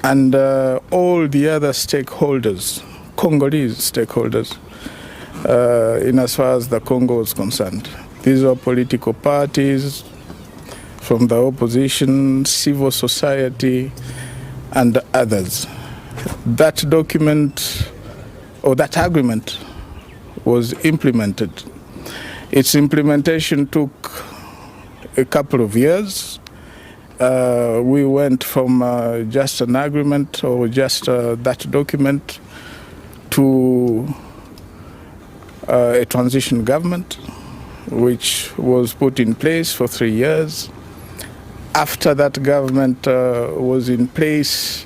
and all the other stakeholders, Congolese stakeholders, in as far as the Congo is concerned. These are political parties from the opposition, civil society, and others. That document, or that agreement, was implemented. Its implementation took a couple of years. We went from just an agreement or just that document to a transition government, which was put in place for 3 years. After that government was in place,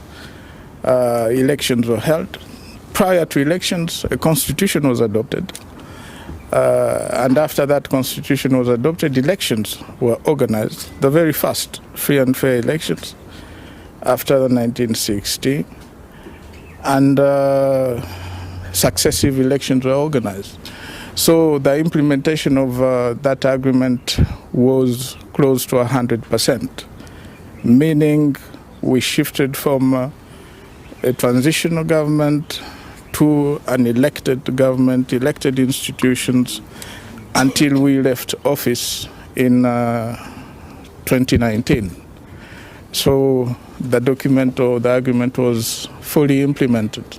elections were held. Prior to elections, a constitution was adopted. And after that constitution was adopted, elections were organized, the very first free and fair elections after the 1960, and successive elections were organized. So the implementation of that agreement was close to 100%, meaning we shifted from a transitional government to an elected government, elected institutions, until we left office in 2019. So the document or the agreement was fully implemented.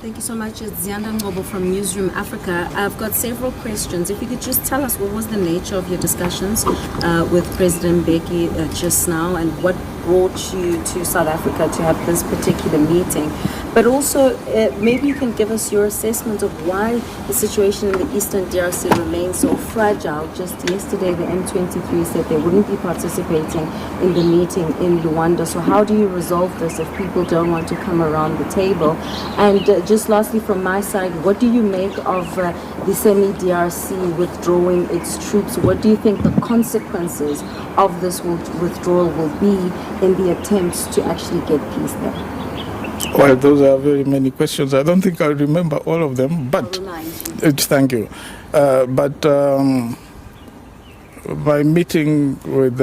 Thank you so much. It's Zianda Ngobo from Newsroom Africa. I've got several questions. If you could just tell us what was the nature of your discussions with President Mbeki just now, and what brought you to South Africa to have this particular meeting. But also, maybe you can give us your assessment of why the situation in the Eastern DRC remains so fragile. Just yesterday, the M23 said they wouldn't be participating in the meeting in Luanda. So how do you resolve this if people don't want to come around the table? And just lastly, from my side, what do you make of the semi-DRC withdrawing its troops? What do you think the consequences of this withdrawal will be in the attempts to actually get peace there? Well, those are very many questions. I don't think I remember all of them, but thank you. But my meeting with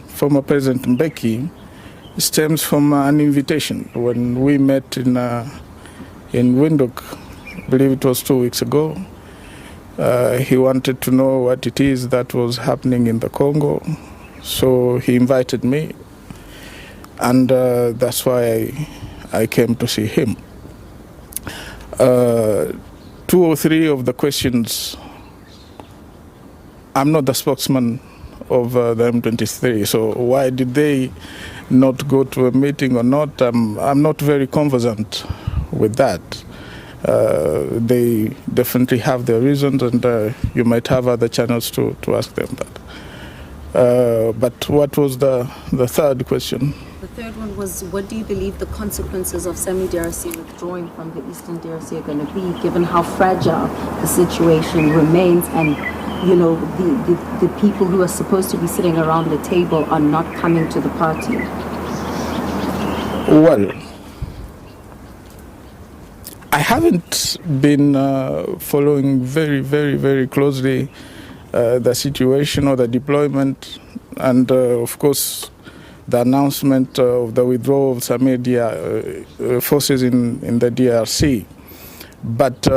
former President Mbeki stems from an invitation when we met in Windhoek. I believe it was 2 weeks ago. He wanted to know what it is that was happening in the Congo, so he invited me. And that's why I came to see him. 2 or 3 of the questions, I'm not the spokesman of the M23, so why did they not go to a meeting or not? I'm not very conversant with that. They definitely have their reasons, and you might have other channels to ask them that. But what was the third question? The third one was, what do you believe the consequences of semi-DRC withdrawing from the Eastern DRC are going to be, given how fragile the situation remains, and you know the people who are supposed to be sitting around the table are not coming to the party? Well, I haven't been following very closely the situation or the deployment, and of course the announcement of the withdrawal of some forces in the DRC. But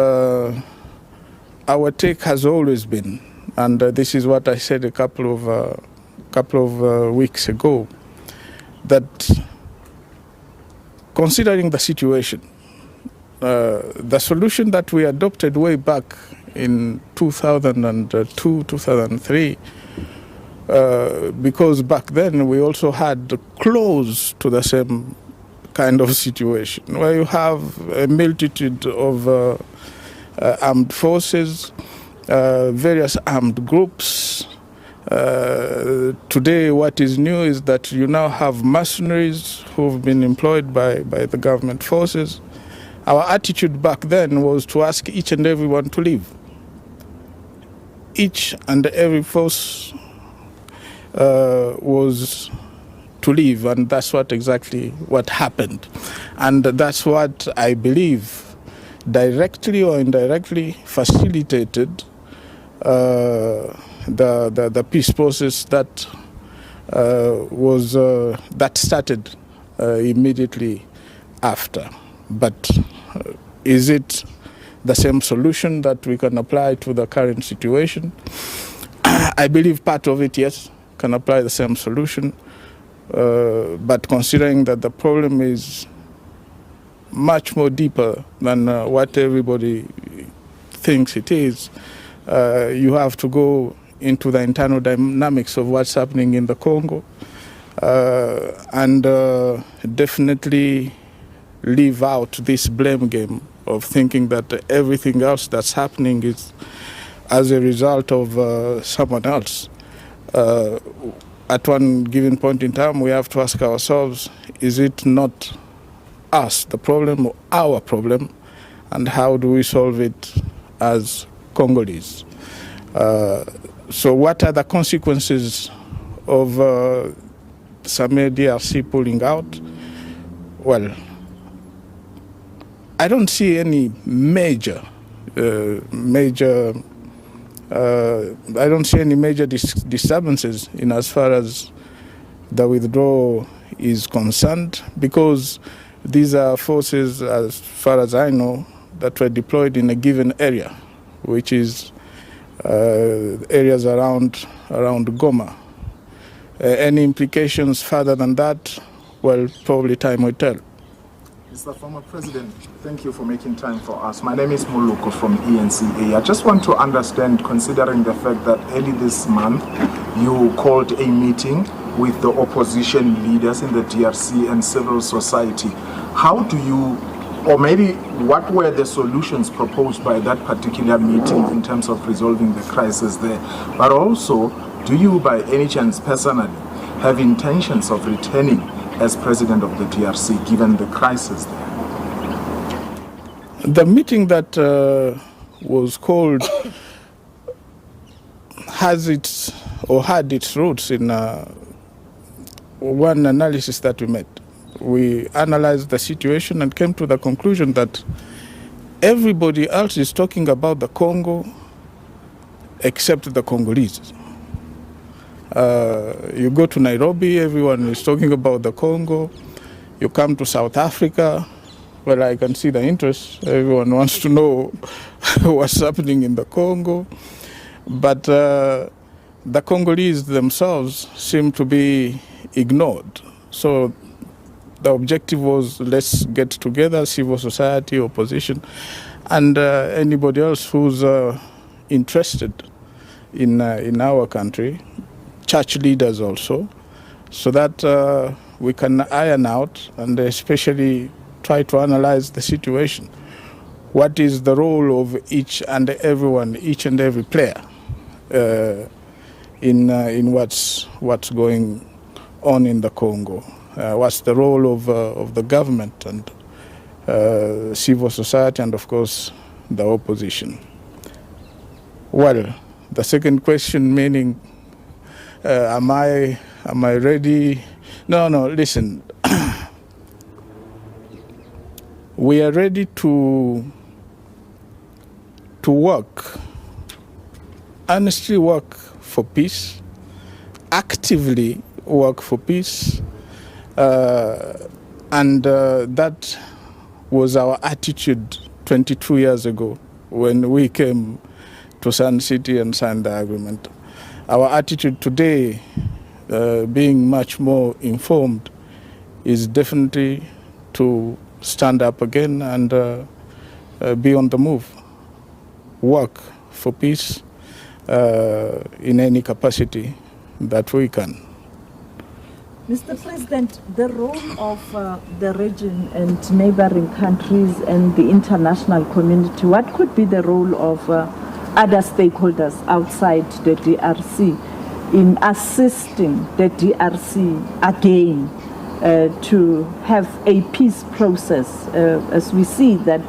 our take has always been, and this is what I said a couple of weeks ago, that considering the situation, the solution that we adopted way back in 2002, 2003, because back then we also had close to the same kind of situation, where you have a multitude of armed forces, various armed groups. Today what is new is that you now have mercenaries who've been employed by the government forces. Our attitude back then was to ask each and everyone to leave. Each and every force was to leave, and that's exactly what happened. And that's what I believe directly or indirectly facilitated the peace process that that started immediately after. But is it the same solution that we can apply to the current situation? I believe part of it, yes, can apply the same solution. But considering that the problem is much more deeper than what everybody thinks it is, you have to go into the internal dynamics of what's happening in the Congo and definitely leave out this blame game of thinking that everything else that's happening is as a result of someone else. At one given point in time, we have to ask ourselves, is it not us, the problem, or our problem, and how do we solve it as Congolese? So what are the consequences of some DRC pulling out? Well, I don't see any major disturbances in as far as the withdrawal is concerned, because these are forces, as far as I know, that were deployed in a given area, which is areas around Goma. Any implications further than that, well, probably time will tell. Mr. Former President, thank you for making time for us. My name is Moluko from ENCA. I just want to understand, considering the fact that early this month you called a meeting with the opposition leaders in the DRC and civil society, how do you, or maybe what were the solutions proposed by that particular meeting in terms of resolving the crisis there? But also, do you by any chance personally have intentions of returning as president of the DRC, given the crisis there? The meeting that was called had its roots in one analysis that we made. We analyzed the situation and came to the conclusion that everybody else is talking about the Congo except the Congolese. You go to Nairobi, everyone is talking about the Congo. You come to South Africa, well, I can see the interest. Everyone wants to know what's happening in the Congo. But the Congolese themselves seem to be ignored. So the objective was, let's get together, civil society, opposition, and anybody else who's interested in our country, church leaders also, so that we can iron out and especially try to analyze the situation. What is the role of each and every player in what's going on in the Congo? What's the role of the government and civil society and, of course, the opposition? Well, the second question, meaning, am I ready? No, listen. We are ready to work, honestly work for peace, actively work for peace, and that was our attitude 22 years ago when we came to Sun City and signed the agreement. Our attitude today, being much more informed, is definitely to stand up again and be on the move, work for peace in any capacity that we can. Mr. President, the role of the region and neighboring countries and the international community, what could be the role of other stakeholders outside the DRC in assisting the DRC again to have a peace process, as we see that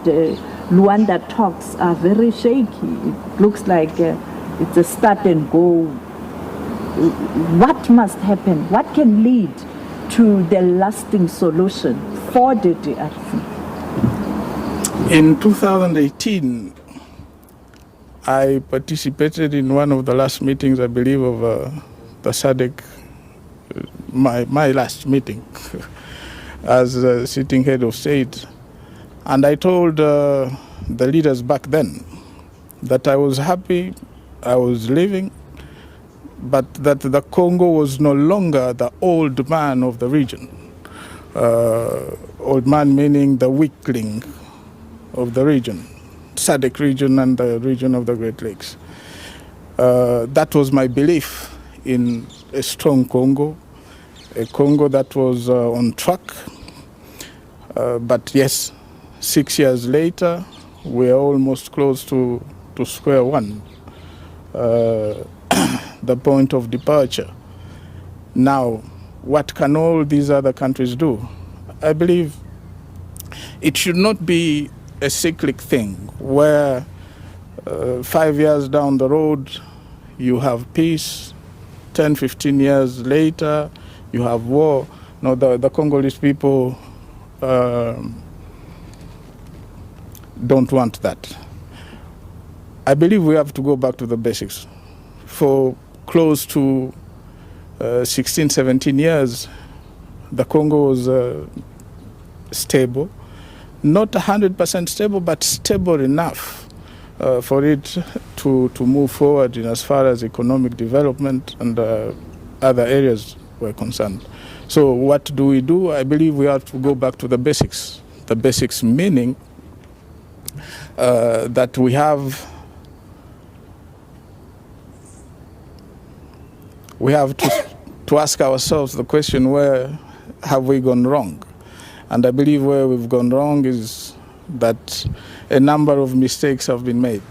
Luanda talks are very shaky. It looks like it's a start and go. What must happen? What can lead to the lasting solution for the DRC? In 2018, I participated in one of the last meetings, I believe, of the SADC my last meeting as sitting head of state. And I told the leaders back then that I was happy, I was living, but that the Congo was no longer the old man of the region. Old man meaning the weakling of the region, SADC region and the region of the Great Lakes. That was my belief in a strong Congo, a Congo that was on track. But yes, 6 years later, we are almost close to square one, the point of departure. Now, what can all these other countries do? I believe it should not be a cyclic thing where 5 years down the road you have peace, 10, 15 years later you have war. No, the Congolese people don't want that. I believe we have to go back to the basics. For close to 16, 17 years, the Congo was stable. Not 100% stable, but stable enough for it to move forward in as far as economic development and other areas were concerned. So what do? I believe we have to go back to the basics. The basics meaning that we have to ask ourselves the question, where have we gone wrong? And I believe where we've gone wrong is that a number of mistakes have been made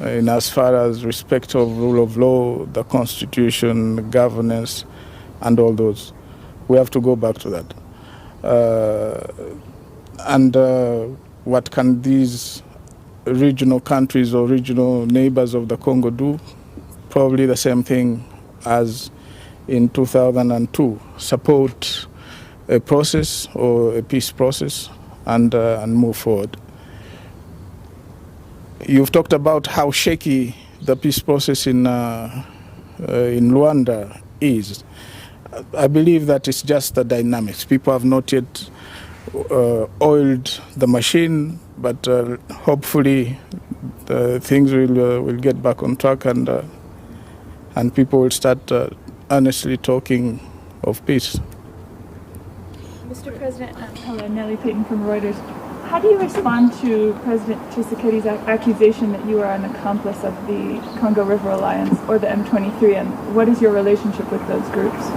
in as far as respect of rule of law, the constitution, governance, and all those. We have to go back to that. What can these regional countries or regional neighbors of the Congo do? Probably the same thing as in 2002, support a process or a peace process and move forward. You've talked about how shaky the peace process in Rwanda is. I believe that it's just the dynamics. People have not yet oiled the machine, but hopefully things will get back on track and people will start honestly talking of peace. Mr. President, hello, Nellie Payton from Reuters. How do you respond to President Tshisekedi's accusation that you are an accomplice of the Congo River Alliance or the M23, and what is your relationship with those groups?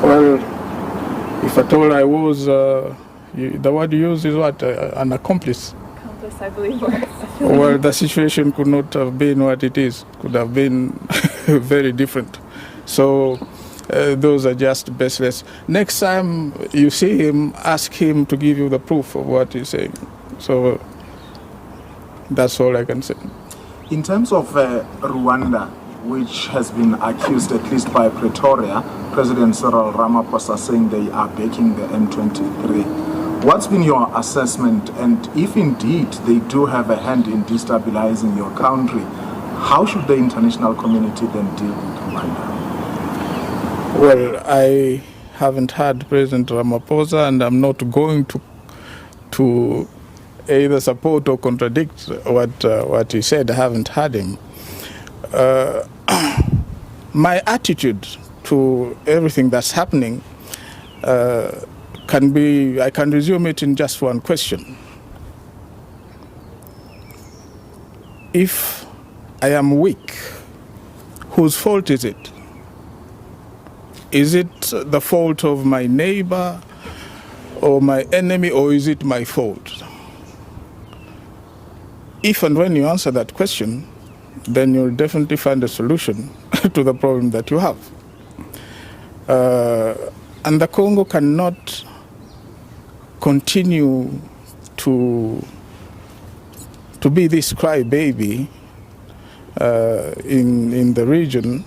Well, if at all I was, the word you use is what? An accomplice. Accomplice, I believe. Well, the situation could not have been what it is. Could have been very different. So those are just baseless. Next time you see him, ask him to give you the proof of what he's saying. So that's all I can say. In terms of Rwanda, which has been accused, at least by Pretoria, President Cyril Ramaphosa saying they are backing the M23. What's been your assessment? And if indeed they do have a hand in destabilizing your country, how should the international community then deal with Rwanda? Well, I haven't heard President Ramaphosa, and I'm not going to either support or contradict what he said. I haven't heard him. My attitude to everything that's happening I can resume it in just one question. If I am weak, whose fault is it? Is it the fault of my neighbor or my enemy, or is it my fault? If and when you answer that question, then you'll definitely find a solution to the problem that you have. And the Congo cannot continue to be this crybaby in the region,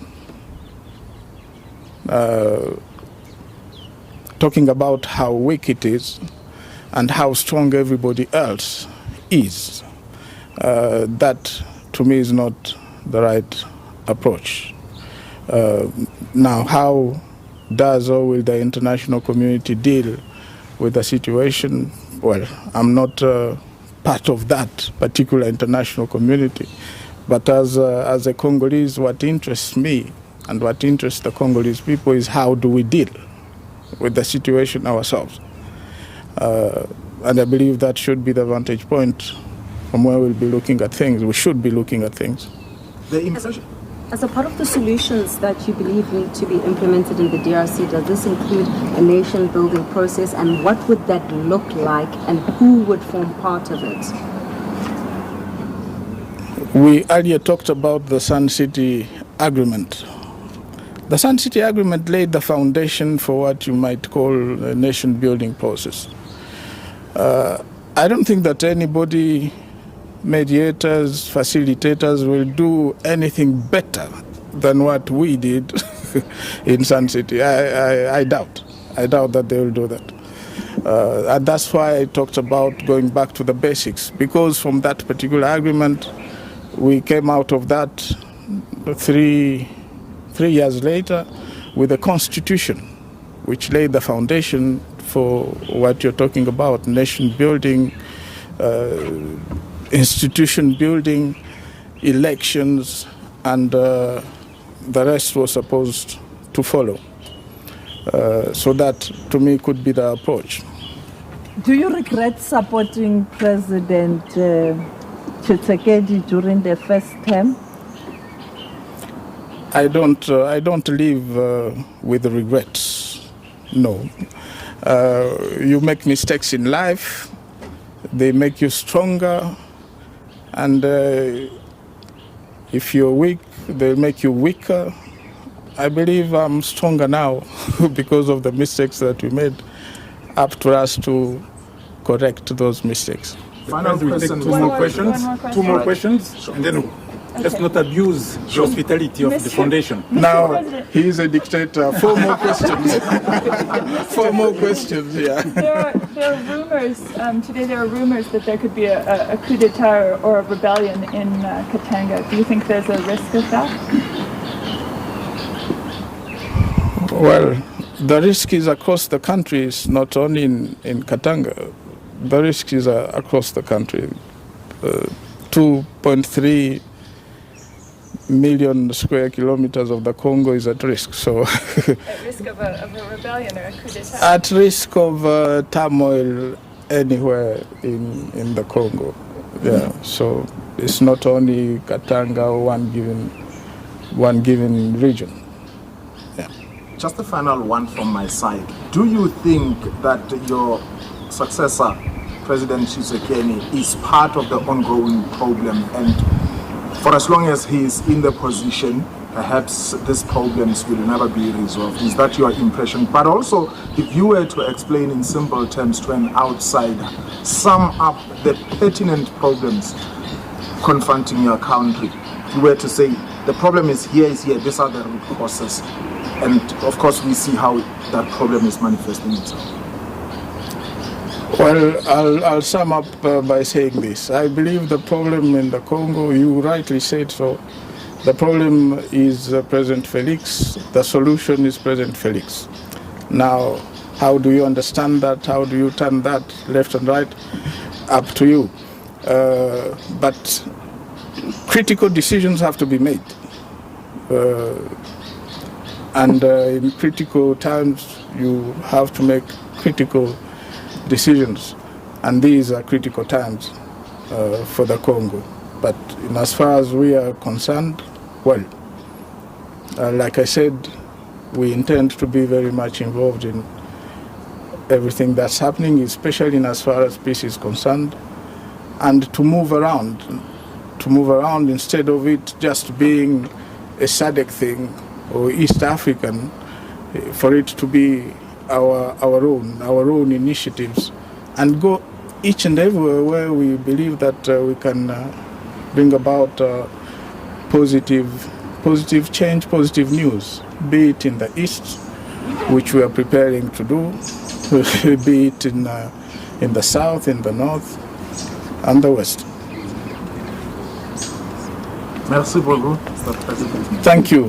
talking about how weak it is and how strong everybody else is. That, to me, is not the right approach. Now, how does, or will the international community deal with the situation? Well, I'm not part of that particular international community, but as a Congolese, what interests me and what interests the Congolese people is how do we deal with the situation ourselves. And I believe that should be the vantage point from where we'll be looking at things. We should be looking at things. As a part of the solutions that you believe need to be implemented in the DRC, does this include a nation-building process, and what would that look like, and who would form part of it? We earlier talked about the Sun City Agreement. The Sun City Agreement laid the foundation for what you might call a nation-building process. I don't think that anybody, mediators, facilitators, will do anything better than what we did in Sun City. I doubt that they will do that. And that's why I talked about going back to the basics, because from that particular agreement, we came out of that three years later with a constitution which laid the foundation for what you're talking about: nation building, institution building, elections, and the rest was supposed to follow. So that, to me, could be the approach. Do you regret supporting President Tshisekedi during the first term? I don't live with regrets. No. You make mistakes in life, they make you stronger, and if you're weak, they make you weaker. I believe I'm stronger now because of the mistakes that we made. Up to us to correct those mistakes. Final question. Two more questions, Sure. and then let's not abuse the hospitality of the foundation. Now, he is a dictator. 4 more questions. 4 more questions, yeah. There are rumors, today there are rumors that there could be a coup d'etat or a rebellion in Katanga. Do you think there's a risk of that? Well, the risk is across the country, it's not only in Katanga. The risk is across the country. 2.3 million square kilometers of the Congo is at risk. So, At risk of a rebellion or a coup d'etat? at risk of turmoil anywhere in the Congo. Yeah. So it's not only Katanga or one given region. Yeah. Just a final one from my side. Do you think that your successor, President Tshisekedi, is part of the ongoing problem, and for as long as he is in the position, perhaps these problems will never be resolved? Is that your impression? But also, if you were to explain in simple terms to an outsider, sum up the pertinent problems confronting your country. If you were to say, the problem is here, these are the root causes. And of course, we see how that problem is manifesting itself. Well, I'll sum up by saying this. I believe the problem in the Congo, you rightly said so, the problem is President Felix, the solution is President Felix. Now, how do you understand that? How do you turn that left and right? Up to you. But critical decisions have to be made. And in critical times, you have to make critical decisions. And these are critical times for the Congo. But in as far as we are concerned, well, like I said, we intend to be very much involved in everything that's happening, especially in as far as peace is concerned, and to move around instead of it just being a SADC thing or East African, for it to be our own initiatives, and go each and everywhere where we believe that we can bring about positive change, positive news, be it in the East, which we are preparing to do, be it in the South, in the North, and the West. Merci beaucoup, Mr. President. Thank you.